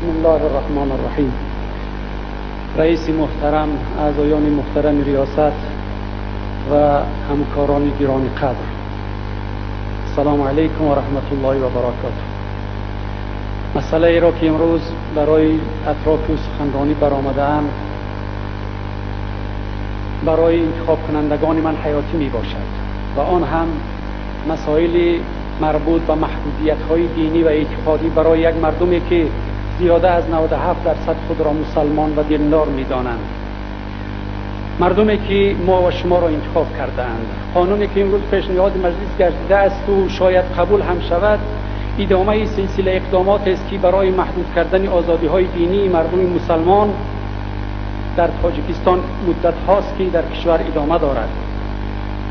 بسم الله الرحمن الرحیم. رئیس محترم، اعضایان محترم ریاست و همکاران گرامی قدر، السلام علیکم و رحمت الله و برکاته. مسئله ای را که امروز برای اطراف سخنرانی برآمده‌ام برای انتخاب کنندگان من حیاتی می باشد و آن هم مسائل مربوط به محدودیت‌های دینی و اعتقادی برای یک مردمی که زیاده از 97% خود را مسلمان و دیندار می‌دانند، مردمی که ما و شما را انتخاب کردند. قانونی که امروز پیشنهاد مجلس گردیده است و شاید قبول هم شود، ادامه سلسله اقدامات است که برای محدود کردن آزادی‌های دینی مردم مسلمان در تاجیکستان مدت هاست که در کشور ادامه دارد.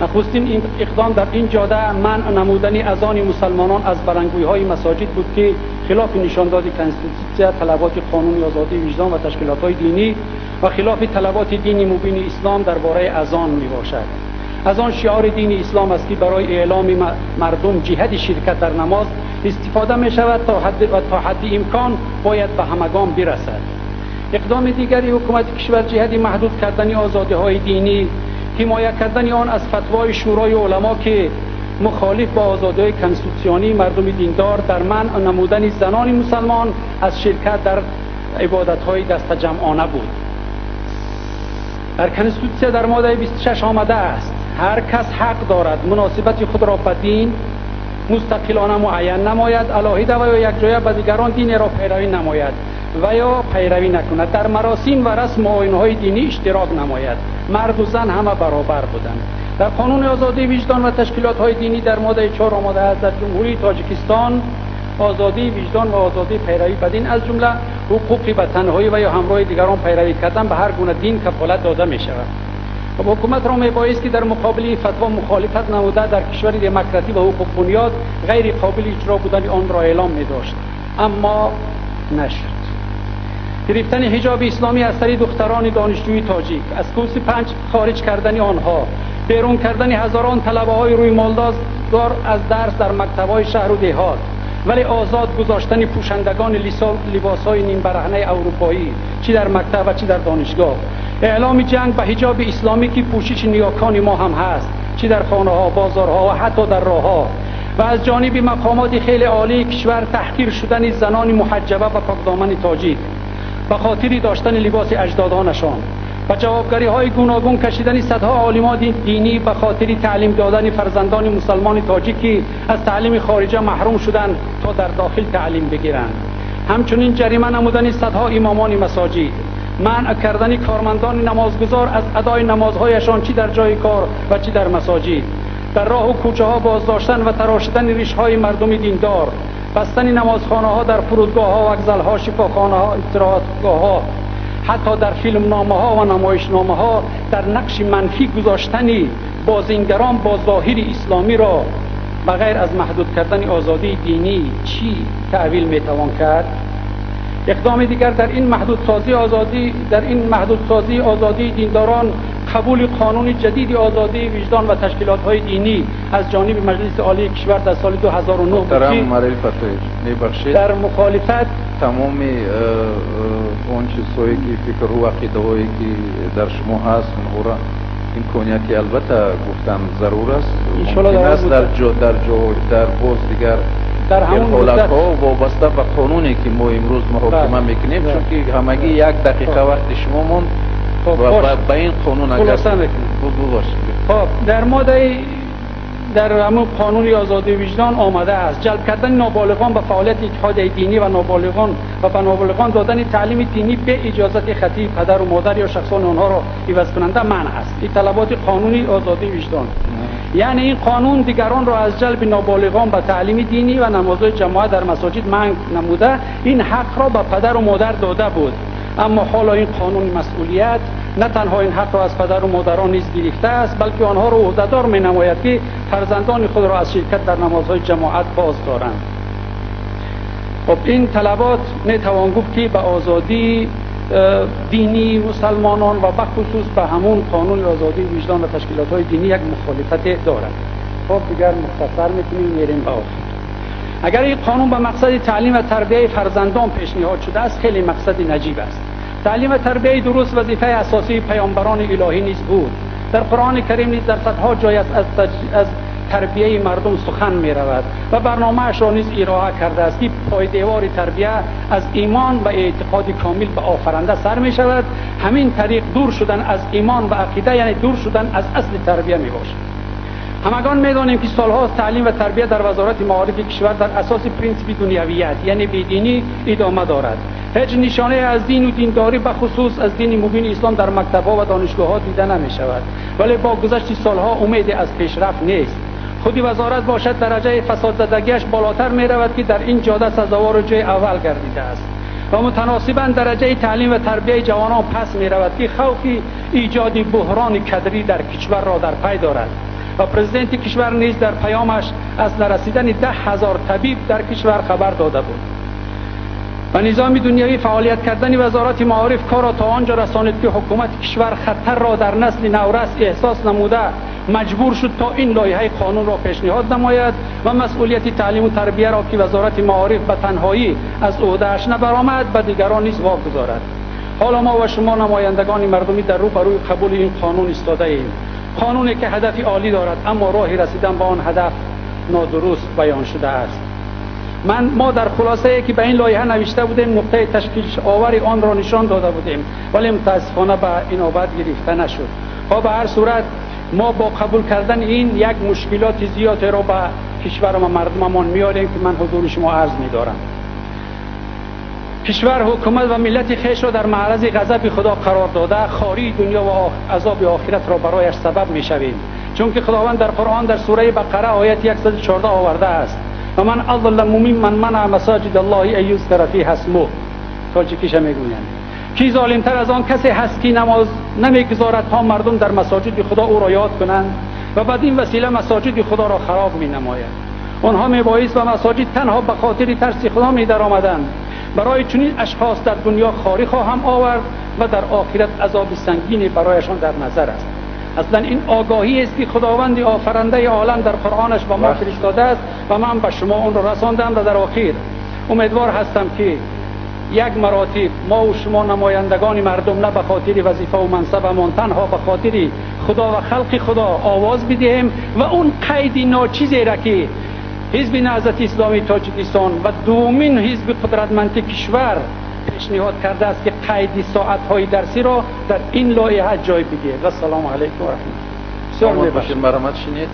نخستین این اقدام در این جاده منع نمودن اذان مسلمانان از بلندگوی‌های مساجد بود که خلاف نشانداد کنستیتوسیون، طلبات قانون آزادی وجدان و تشکیلات‌های دینی و خلاف طلبات دین مبین اسلام درباره اذان میباشد. اذان شعار دین اسلام است که برای اعلام مردم جهت شرکت در نماز استفاده می شود تا حد امکان باید به همگان برسد. اقدام دیگری حکومت کشور جهت محدود کردن آزادی‌های دینی، حمایت کردن آن از فتوای شورای علما که مخالف با آزادی‌های کنستیتوسیونی مردم دیندار در منع نمودن زنان مسلمان از شرکت در عبادت‌های دست جمعانه بود. در کنستیتوسیون در ماده 26 آمده است هر کس حق دارد مناسبت خود را به دین مستقلانه معین نماید، علاهده و یا یک جایه به دیگران دین را پیروی نماید و یا پیروی نکند، در مراسم و رسم و آیین‌های دینی اشتراک نماید. مرد و زن همه برابر بودند. در قانون آزادی وجدان و تشکیلات‌های دینی در ماده 4 آمده است در جمهوری تاجیکستان آزادی وجدان و آزادی پیروی به دین از جمله حقوقی به تنهایی و یا همراه دیگران پیروی کردن به هر گونه دین کفالت داده می شود. و حکومت را میبایست که در مقابل فتوا مخالفت نموده در کشور دموکراتی و حقوق بنیاد غیر قابل اجرا بودن آن را اعلام می داشت، اما نشد. گرفتن حجاب اسلامی از سر دختران دانشجوی تاجیک، از کورس 5 خارج کردن آنها، بیرون کردن هزاران طلبه های روی مالدار از درس در مکتب‌های شهر و دهات، ولی آزاد گذاشتن پوشندگان لباس‌های نیم برهنه اروپایی چی در مکتب و چی در دانشگاه، اعلام جنگ به حجاب اسلامی که پوشش نیاکان ما هم هست چی در خانه‌ها، بازارها و حتی در راه‌ها، و از جانب مقامات خیلی عالی کشور تحقیر شدن زنان محجبه و پاکدامن تاجیک به خاطر داشتن لباس اجدادانشان و جوابگری های گوناگون کشیدن صدها عالمان دینی به خاطر تعلیم دادن فرزندان مسلمان تاجیکی از تعلیم خارجه محروم شدند تا در داخل تعلیم بگیرند. همچنین جریمه نمودن صدها امامان مساجد، منع کردن کارمندان نمازگزار از ادای نمازهایشان چی در جای کار و چی در مساجد، در راه و کوچه ها بازداشتن و تراشیدن ریش های مردم دیندار، بستن نمازخانه ها در فرودگاه ها و وکزل ها، شفاخانه ها، استراحتگاه ها، حتی در فیلمنامه ها و نمایشنامه ها در نقش منفی گذاشتن بازیگران با ظاهر اسلامی را بغیر از محدود کردن آزادی دینی چی تعویل میتوان کرد؟ اقدام دیگر در این محدودسازی آزادی دینداران قبول قانون جدید آزادی وجدان و تشکیلات‌های دینی از جانب مجلس عالی کشور در سال 2009 بود که در مخالفت تمام اون چیزهایی که فکر و عقیده‌هایی که در شما هست اونها امکانیت که البته گفتم ضرور است، ممکن است در باز دیگر در همون حالت‌ها وابسته به قانونی که ما امروز محاکمه میکنیم، چون که همگی 1 دقیقه وقت شما موند و به این قانون اگر در ماده در همون قانون آزادی وجدان آمده است جلب کردن نابالغان به فعالیت اتحاد دینی و به نابالغان دادن تعلیم دینی به اجازت خطیب، پدر و مادر یا شخصان آنها را عوض کننده منع است. این طلبات قانونی آزادی وجدان، یعنی این قانون دیگران را از جلب نابالغان به تعلیم دینی و نمازهای جماعت در مساجد منع نموده این حق را به پدر و مادر داده بود، اما حالا این قانون مسئولیت نه تنها این حق را از پدر و مادران نیز گرفته است، بلکه آنها را عهده‌دار می نماید که فرزندان خود را از شرکت در نمازهای جماعت باز دارند. خب این طلبات می توان گفت که به آزادی دینی مسلمانان و به خصوص به همون قانون آزادی وجدان و تشکیلات‌های دینی یک مخالفت دارند. خب دیگر مختصر می‌کنیم میریم به آخر. اگر این قانون به مقصد تعلیم و تربیت فرزندان پیشنهاد شده است، خیلی مقصد نجیب است. تعلیم و تربیت درست وظیفه اساسی پیامبران الهی نیز بود. در قرآن کریم نیز در صدها جای از تربیه مردم سخن می رود و برنامه‌اش را نیز ارائه کرده است که پایدیوار تربیت از ایمان و اعتقاد کامل به آفرنده سر می شود. همین طریق دور شدن از ایمان و عقیده یعنی دور شدن از اصل تربیت می باشد. همگان می دانیم که سالها تعلیم و تربیت در وزارت معارف کشور در اساس پرینسیپ دنیویت یعنی بیدینی ادامه دارد. هیچ نشانه از دین و دینداری به خصوص از دین مبین اسلام در مکتب‌ها و دانشگاه‌ها دیده نمی شود، ولی با گذشت سالها امید از پیشرفت نیست. خودی وزارت باشد درجه فساد زدگیش بالاتر می رود که در این جاده سزاوار جای اول گردیده است و متناسباً درجه تعلیم و تربیت جوانان پس می رود که خوف ایجاد بحران کدری در کشور را در پی دارد و پرزیدنت کشور نیز در پیامش از نرسیدن 10,000 طبیب در کشور خبر داده بود. و نظام دنیوی فعالیت کردن وزارت معارف کار را تا آنجا رساند که حکومت کشور خطر را در نسل نورس احساس نموده مجبور شد تا این لایحه قانون را پیشنهاد نماید و مسئولیت تعلیم و تربیت را که وزارت معارف به تنهایی از عهده‌اش نبرآمد به دیگران نیز واگذارد. حالا ما و شما نمایندگان مردمی در روبروی قبول این قانون ایستاده ایم. قانونی که هدفی عالی دارد اما راه رسیدن به آن هدف نادرست بیان شده است. ما در خلاصه که به این لایحه نوشته بودیم نقطه تشکیل آور آن را نشان داده بودیم، ولی متاسفانه به اینابت گرفته نشد. و به هر صورت ما با قبول کردن این یک مشکلات زیادی را به کشور و مردممان میاریم که من حضور شما عرض می‌دارم. کشور، حکومت و ملت خویش را در معرض غضب خدا قرار داده، خواری دنیا و عذاب آخرت را برایش سبب می‌شویم، چون که خداوند در قرآن در سوره بقره آیت 114 آورده است: و من اظلم ممن منع مساجد الله ان یذکر فیها اسمه. تاجیکیش میگویند کی ظالمتر از آن کسی هست که نماز نمیگذارد تا مردم در مساجد خدا او را یاد کنند و بعد این وسیله مساجد خدا را خراب می نماید. آنها میبایست و مساجد تنها به خاطر ترس خدا می در آمدند. برای چنین اشخاص در دنیا خواری خواهم آورد و در آخرت عذاب سنگینی برایشان در نظر است. اصلا این آگاهی است که خداوند آفرنده عالم در قرآنش به ما فرستاده است و من به شما اون را رساندم و در آخر امیدوار هستم که یک مراتب ما و شما نمایندگان مردم نه به خاطر وظیفه و منصبمان تنها به خاطر خدا و خلق خدا آواز بدهیم و اون قید ناچیزی را که حزب نهضت اسلامی تاجیکستان و دومین حزب قدرتمند کشور پیشنهاد کرده است که قید ساعت‌های درسی را در این لایحه جای بگیرد. و السلام علیکم و رحمت الله. بسیار مرحمت شنید.